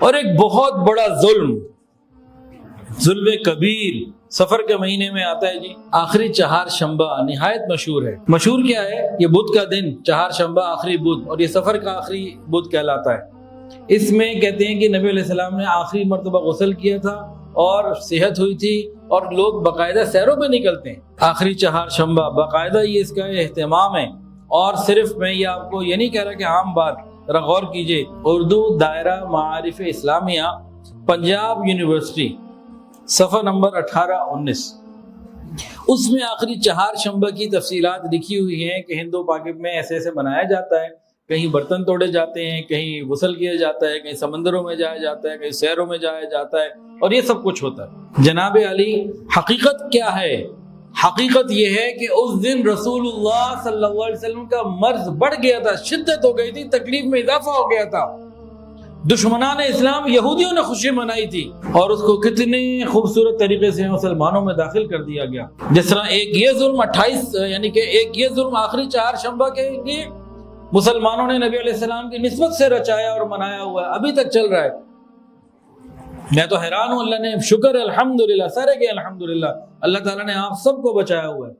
اور ایک بہت بڑا ظلم کبیر سفر کے مہینے میں آتا ہے جی، آخری چہار شنبہ نہایت مشہور ہے۔ مشہور کیا ہے؟ یہ بدھ کا دن، چہار شنبہ آخری بدھ، اور یہ سفر کا آخری بدھ کہلاتا ہے۔ اس میں کہتے ہیں کہ نبی علیہ السلام نے آخری مرتبہ غسل کیا تھا اور صحت ہوئی تھی، اور لوگ باقاعدہ سیروں پہ نکلتے ہیں آخری چہار شنبہ، باقاعدہ یہ اس کا اہتمام ہے۔ اور صرف میں یہ آپ کو یہ نہیں کہہ رہا کہ عام بات، ذرا غور کیجئے، اردو دائرہ معارف اسلامیہ پنجاب یونیورسٹی صفحہ نمبر 18-19، اس میں آخری چہار شنبہ کی تفصیلات لکھی ہوئی ہیں کہ ہندو پاکستان میں ایسے ایسے منایا جاتا ہے، کہیں برتن توڑے جاتے ہیں، کہیں غسل کیا جاتا ہے، کہیں سمندروں میں جایا جاتا ہے، کہیں سیروں میں جایا جاتا ہے، اور یہ سب کچھ ہوتا ہے۔ جناب علی، حقیقت کیا ہے؟ حقیقت یہ ہے کہ اس دن رسول اللہ صلی اللہ علیہ وسلم کا مرض بڑھ گیا تھا، شدت ہو گئی تھی، تکلیف میں اضافہ ہو گیا تھا۔ دشمنان اسلام یہودیوں نے خوشی منائی تھی، اور اس کو کتنے خوبصورت طریقے سے مسلمانوں میں داخل کر دیا گیا۔ جس طرح ایک یہ ظلم 28 یعنی کہ ایک یہ ظلم آخری چہار شنبہ کے لیے مسلمانوں نے نبی علیہ السلام کی نسبت سے رچایا اور منایا ہوا ہے، ابھی تک چل رہا ہے۔ میں تو حیران ہوں، اللہ نے شکر الحمدللہ، سارے کے الحمدللہ، اللہ تعالیٰ نے آپ سب کو بچایا ہوا ہے،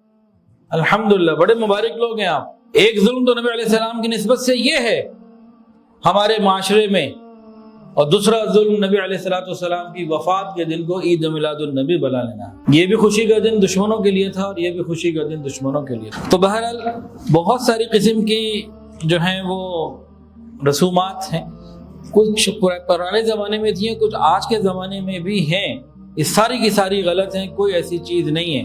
الحمدللہ، بڑے مبارک لوگ ہیں آپ۔ ایک ظلم تو نبی علیہ السلام کی نسبت سے یہ ہے ہمارے معاشرے میں، اور دوسرا ظلم نبی علیہ السلام کی وفات کے دن کو عید میلاد النبی بنا لینا۔ یہ بھی خوشی کا دن دشمنوں کے لیے تھا، اور یہ بھی خوشی کا دن دشمنوں کے لیے تھا۔ تو بہرحال بہت ساری قسم کی جو ہیں وہ رسومات ہیں، کچھ پرانے زمانے میں تھیں، کچھ آج کے زمانے میں بھی ہیں، یہ ساری کی ساری غلط ہیں، کوئی ایسی چیز نہیں ہے۔